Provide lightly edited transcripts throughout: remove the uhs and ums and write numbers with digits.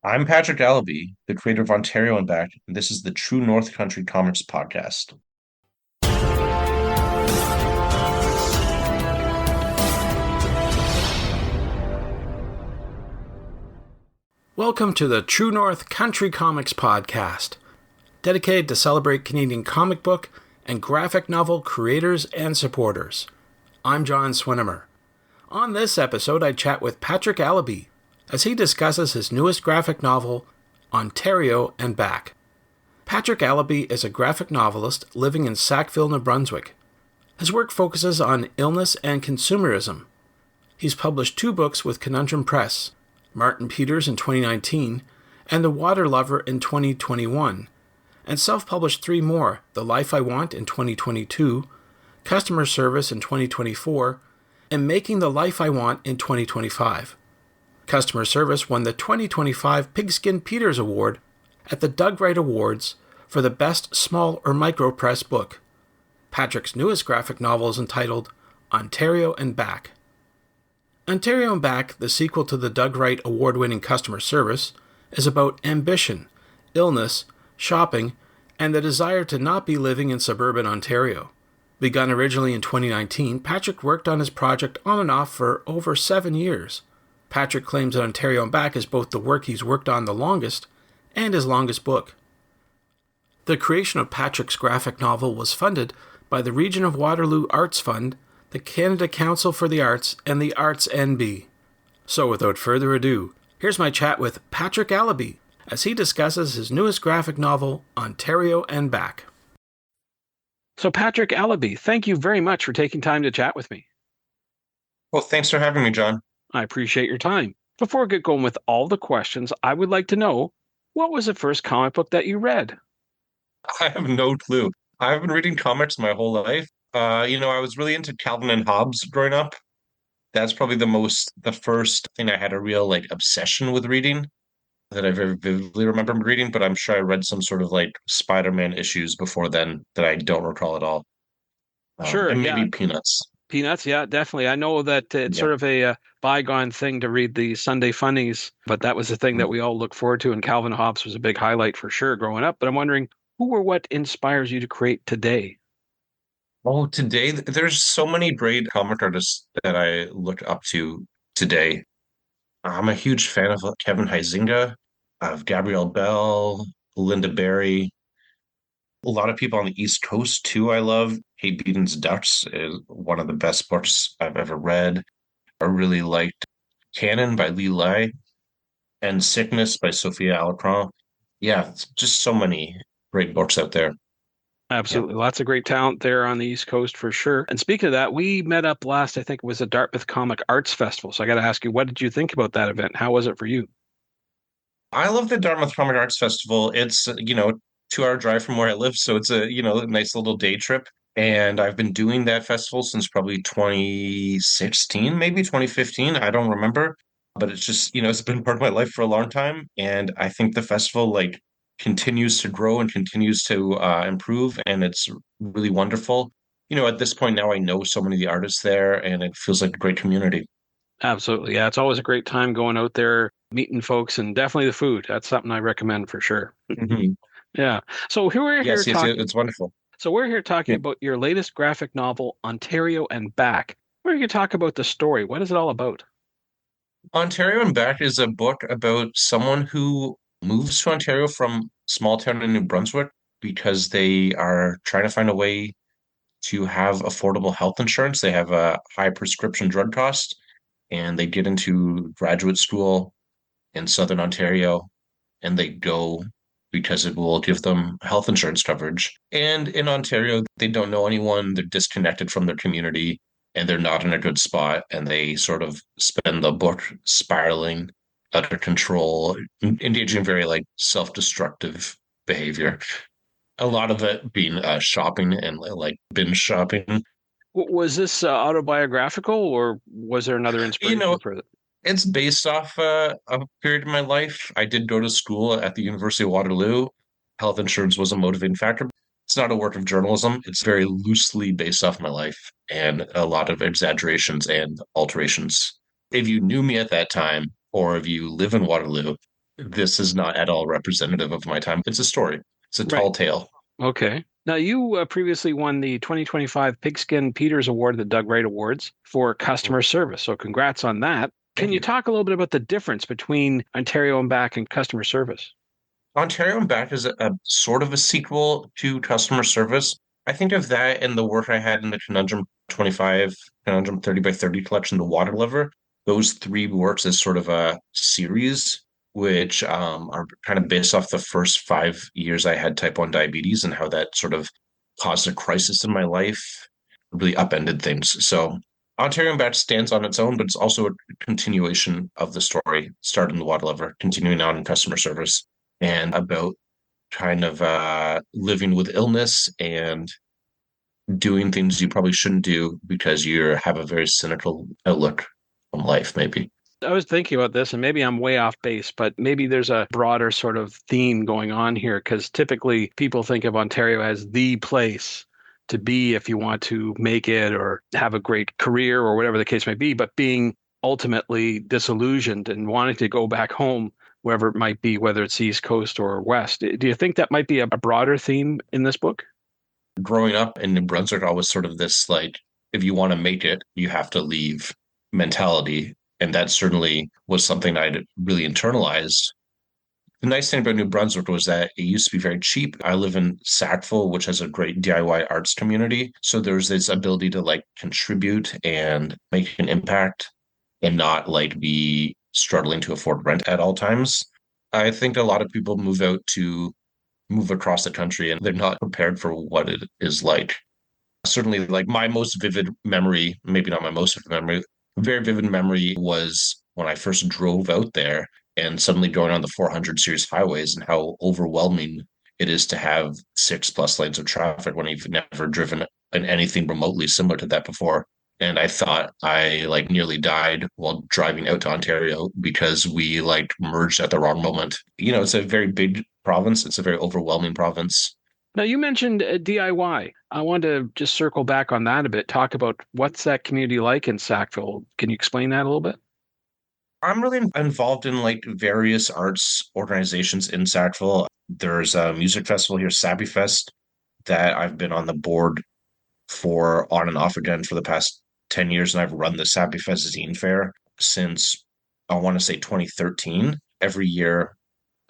I'm Patrick Allaby, the creator of Ontario and Back, and this is the True North Country Comics podcast. Welcome to the True North Country Comics podcast, dedicated to celebrate Canadian comic book and graphic novel creators and supporters. I'm John Swinimer. On this episode, I chat with Patrick Allaby as he discusses his newest graphic novel, Ontario and Back. Patrick Allaby is a graphic novelist living in Sackville, New Brunswick. His work focuses on illness and consumerism. He's published 2 books with Conundrum Press, Martin Peters in 2019 and The Water Lover in 2021, and self-published 3 more, The Life I Want in 2022, Customer Service in 2024, and Making the Life I Want in 2025. Customer Service won the 2025 Pigskin Peters Award at the Doug Wright Awards for the Best Small or Micro Press Book. Patrick's newest graphic novel is entitled Ontario and Back. Ontario and Back, the sequel to the Doug Wright award-winning Customer Service, is about ambition, illness, shopping, and the desire to not be living in suburban Ontario. Begun originally in 2019, Patrick worked on his project on and off for over 7 years. Patrick claims that Ontario and Back is both the work he's worked on the longest and his longest book. The creation of Patrick's graphic novel was funded by the Region of Waterloo Arts Fund, the Canada Council for the Arts, and the Arts NB. So without further ado, here's my chat with Patrick Allaby as he discusses his newest graphic novel, Ontario and Back. So Patrick Allaby, thank you very much for taking time to chat with me. Well, thanks for having me, John. I appreciate your time. Before I get going with all the questions, I would like to know, what was the first comic book that you read? I have no clue. I've been reading comics my whole life. I was really into Calvin and Hobbes growing up. That's probably the first thing I had a real obsession with reading that I very vividly remember reading, but I'm sure I read some sort of Spider-Man issues before then that I don't recall at all. Sure, and maybe yeah. Peanuts. Peanuts, yeah, definitely. I know that it's sort of a bygone thing to read the Sunday funnies, but that was the thing that we all look forward to, and Calvin Hobbes was a big highlight for sure growing up. But I'm wondering, who or what inspires you to create today? Oh, today there's so many great comic artists that I look up to today. I'm a huge fan of Kevin Huizinga, of Gabrielle Bell, Linda Barry. A lot of people on the East Coast too. I love Kate Beaton's Ducks is one of the best books I've ever read. I really liked Canon by Lee Lai and Sickness by Sophia Alacron. Yeah, it's just so many great books out there. Absolutely. Lots of great talent there on the East Coast for sure. And speaking of that, we met up last, I think it was the Dartmouth Comic Arts Festival. So I got to ask you, what did you think about that event? How was it for you? I love the Dartmouth Comic Arts Festival. It's, 2-hour drive from where I live. So it's a nice little day trip. And I've been doing that festival since probably 2016, maybe 2015. I don't remember. But it's just, it's been part of my life for a long time. And I think the festival, continues to grow and continues to improve. And it's really wonderful. At this point now, I know so many of the artists there, and it feels like a great community. Absolutely. Yeah, it's always a great time going out there, meeting folks, and definitely the food. That's something I recommend for sure. Mm-hmm. Yeah. So here we're Yes, here yes, talking. it's wonderful. So we're here talking Yeah. about your latest graphic novel, Ontario and Back. We're going to talk about the story. What is it all about? Ontario and Back is a book about someone who moves to Ontario from small town in New Brunswick because they are trying to find a way to have affordable health insurance. They have a high prescription drug cost, and they get into graduate school in Southern Ontario, and they go because it will give them health insurance coverage. And in Ontario, they don't know anyone, they're disconnected from their community, and they're not in a good spot. And they sort of spend the book spiraling out of control, engaging in very self-destructive behavior. A lot of it being shopping and binge shopping. Was this autobiographical, or was there another inspiration for it? It's based off a period of my life. I did go to school at the University of Waterloo. Health insurance was a motivating factor. It's not a work of journalism. It's very loosely based off my life and a lot of exaggerations and alterations. If you knew me at that time, or if you live in Waterloo, this is not at all representative of my time. It's a story. It's a Right. tall tale. Okay. Now, you previously won the 2025 Pigskin Peters Award at the Doug Wright Awards for customer service. So, congrats on that. Can Thank you you. talk a little bit about the difference between Ontario and Back and customer service? Ontario and Back is a sort of a sequel to customer service. I think of that and the work I had in the Conundrum 25, Conundrum 30 by 30 collection, The Water Lover. Those three works as sort of a series, which are kind of based off the first 5 years I had type 1 diabetes and how that sort of caused a crisis in my life, really upended things. So Ontario and Back stands on its own, but it's also a continuation of the story, started in The Water Lover, continuing on in customer service and about kind of living with illness and doing things you probably shouldn't do because you have a very cynical outlook on life, maybe. I was thinking about this, and maybe I'm way off base, but maybe there's a broader sort of theme going on here because typically people think of Ontario as the place to be if you want to make it or have a great career or whatever the case may be, but being ultimately disillusioned and wanting to go back home, wherever it might be, whether it's East Coast or West. Do you think that might be a broader theme in this book? Growing up in New Brunswick, I was sort of this like, if you want to make it, you have to leave mentality. And that certainly was something I'd really internalized. The nice thing about New Brunswick was that it used to be very cheap. I live in Sackville, which has a great DIY arts community. So there's this ability to like contribute and make an impact and not like be struggling to afford rent at all times. I think a lot of people move across the country and they're not prepared for what it is like. Certainly, like my most vivid memory, maybe not my most vivid memory, very vivid memory was when I first drove out there and suddenly going on the 400 series highways and how overwhelming it is to have 6+ lanes of traffic when you've never driven in anything remotely similar to that before. And I thought I like nearly died while driving out to Ontario because we like merged at the wrong moment. It's a very big province. It's a very overwhelming province. Now, you mentioned DIY. I want to just circle back on that a bit, talk about what's that community like in Sackville. Can you explain that a little bit? I'm really involved in like various arts organizations in Sackville. There's a music festival here, Sabby Fest, that I've been on the board for on and off again for the past 10 years. And I've run the Sabby Fest Zine Fair since I want to say 2013. Every year,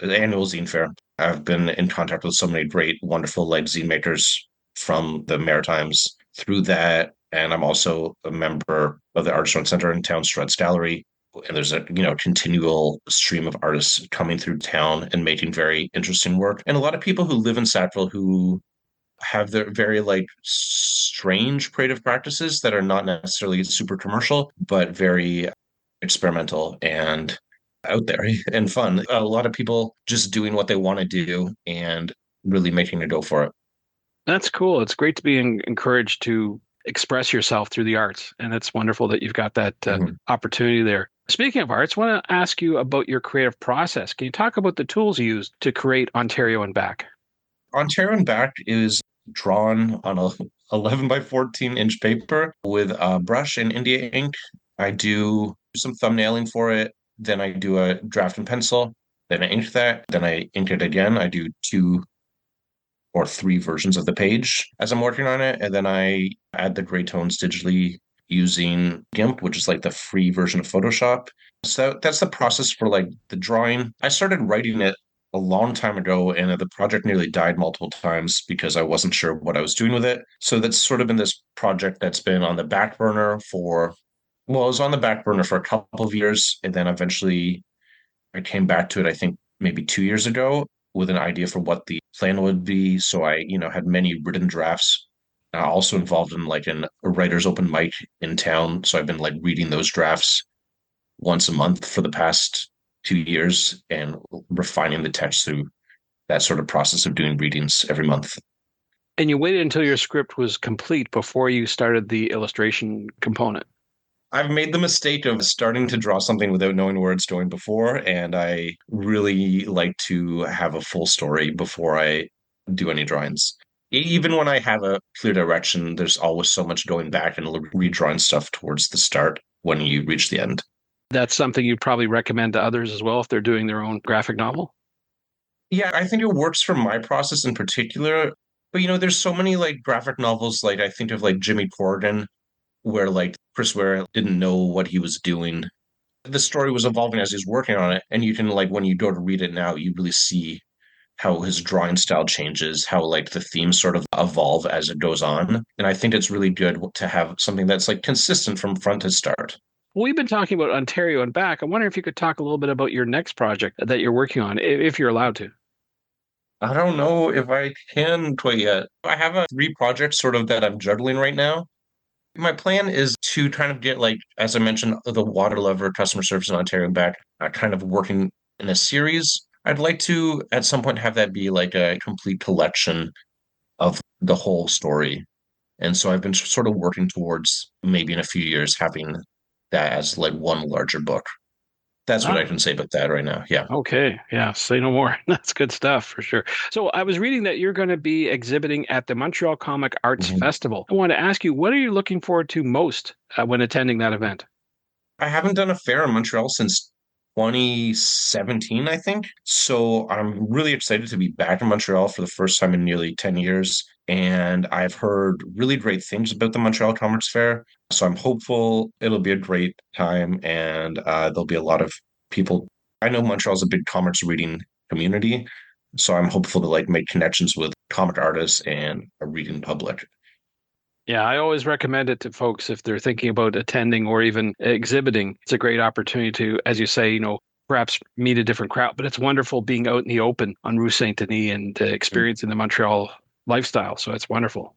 the annual zine fair. I've been in contact with so many great, wonderful like zine makers from the Maritimes through that. And I'm also a member of the Artist Joint Center in town, Struts Gallery. And there's a continual stream of artists coming through town and making very interesting work. And a lot of people who live in Sackville who have their very like strange creative practices that are not necessarily super commercial, but very experimental and out there and fun. A lot of people just doing what they want to do and really making a go for it. That's cool. It's great to be encouraged to express yourself through the arts. And it's wonderful that you've got that Mhm. opportunity there. Speaking of arts, I want to ask you about your creative process. Can you talk about the tools you use to create Ontario and Back? Ontario and Back is drawn on a 11 by 14 inch paper with a brush and India ink. I do some thumbnailing for it. Then I do a draft and pencil. Then I ink that. Then I ink it again. I do 2 or 3 versions of the page as I'm working on it. And then I add the gray tones digitally using GIMP, which is like the free version of Photoshop. So that's the process for like the drawing. I started writing it a long time ago, and the project nearly died multiple times because I wasn't sure what I was doing with it. So that's sort of been this project that's been on the back burner well, it was on the back burner for a couple of years, and then eventually I came back to it, I think maybe 2 years ago with an idea for what the plan would be. So I, had many written drafts. Also involved in like a writer's open mic in town. So I've been like reading those drafts once a month for the past 2 years and refining the text through that sort of process of doing readings every month. And you waited until your script was complete before you started the illustration component. I've made the mistake of starting to draw something without knowing where it's going before, and I really like to have a full story before I do any drawings. Even when I have a clear direction, there's always so much going back and redrawing stuff towards the start when you reach the end. That's something you'd probably recommend to others as well if they're doing their own graphic novel? Yeah, I think it works for my process in particular. But there's so many like graphic novels, like I think of like Jimmy Corrigan, where like Chris Ware didn't know what he was doing. The story was evolving as he's working on it. And you can like when you go to read it now, you really see how his drawing style changes, how like the themes sort of evolve as it goes on. And I think it's really good to have something that's like consistent from front to start. Well, we've been talking about Ontario and back. I wonder if you could talk a little bit about your next project that you're working on, if you're allowed to. I don't know if I can quite yet. I have three projects sort of that I'm juggling right now. My plan is to kind of get like, as I mentioned, the water lover customer service in Ontario and back, kind of working in a series. I'd like to at some point have that be like a complete collection of the whole story. And so I've been sort of working towards maybe in a few years having that as like one larger book. That's what I Ah, can say about that right now. Yeah. okay. Yeah, say no more. That's good stuff for sure. So I was reading that you're going to be exhibiting at the Montreal Comic Arts Mhm. Festival. I want to ask you, what are you looking forward to most when attending that event? I haven't done a fair in Montreal since 2017, I think. So I'm really excited to be back in Montreal for the first time in nearly 10 years. And I've heard really great things about the Montreal Comics Fair. So I'm hopeful it'll be a great time and there'll be a lot of people. I know Montreal's a big comics reading community. So I'm hopeful to like make connections with comic artists and a reading public. Yeah, I always recommend it to folks if they're thinking about attending or even exhibiting. It's a great opportunity to, as you say, perhaps meet a different crowd. But it's wonderful being out in the open on Rue Saint-Denis and experiencing the Montreal lifestyle. So it's wonderful.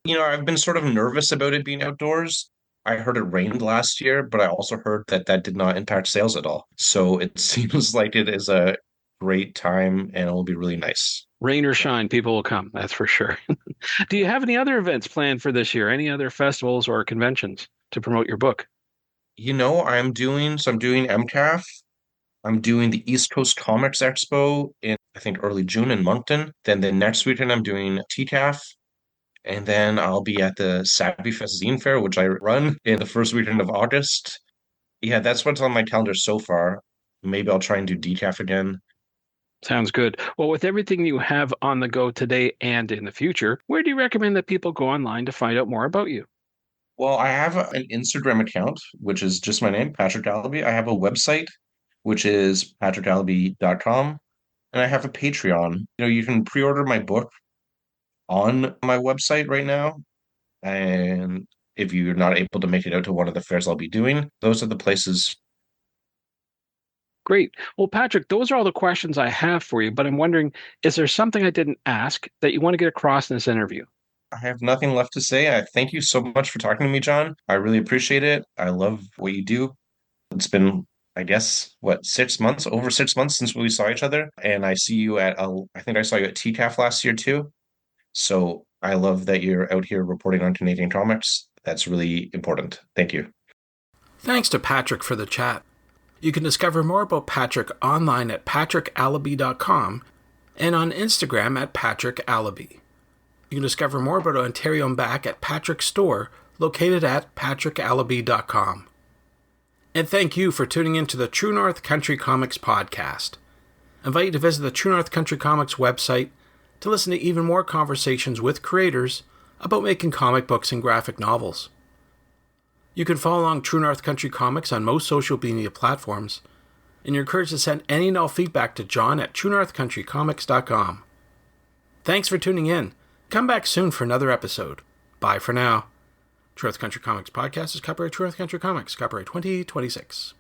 I've been sort of nervous about it being outdoors. I heard it rained last year, but I also heard that that did not impact sales at all. So it seems like it is a great time and it will be really nice. Rain or shine, people will come. That's for sure. Do you have any other events planned for this year? Any other festivals or conventions to promote your book? I'm doing MCAF. I'm doing the East Coast Comics Expo in, I think, early June in Moncton. Then the next weekend, I'm doing TCAF. And then I'll be at the Savvy Fest Zine Fair, which I run in the first weekend of August. Yeah, that's what's on my calendar so far. Maybe I'll try and do decaf again. Sounds good. Well, with everything you have on the go today and in the future, where do you recommend that people go online to find out more about you? Well, I have an Instagram account, which is just my name, Patrick Allaby. I have a website, which is patrickallaby.com. And I have a Patreon. You can pre-order my book on my website right now. And if you're not able to make it out to one of the fairs I'll be doing, those are the places. Great. Well, Patrick, those are all the questions I have for you, but I'm wondering, is there something I didn't ask that you want to get across in this interview? I have nothing left to say. I thank you so much for talking to me, John. I really appreciate it. I love what you do. It's been, I guess, what, 6 months, over 6 months since we saw each other. And I think I saw you at TCAF last year too. So I love that you're out here reporting on Canadian comics. That's really important. Thank you. Thanks to Patrick for the chat. You can discover more about Patrick online at patrickallaby.com and on Instagram at Patrick Allaby. You can discover more about Ontario and Back at Patrick's store, located at patrickallaby.com. And thank you for tuning in to the True North Country Comics podcast. I invite you to visit the True North Country Comics website to listen to even more conversations with creators about making comic books and graphic novels. You can follow along True North Country Comics on most social media platforms, and you're encouraged to send any and all feedback to John at truenorthcountrycomics.com. Thanks for tuning in. Come back soon for another episode. Bye for now. True North Country Comics Podcast is copyright True North Country Comics, copyright 2026.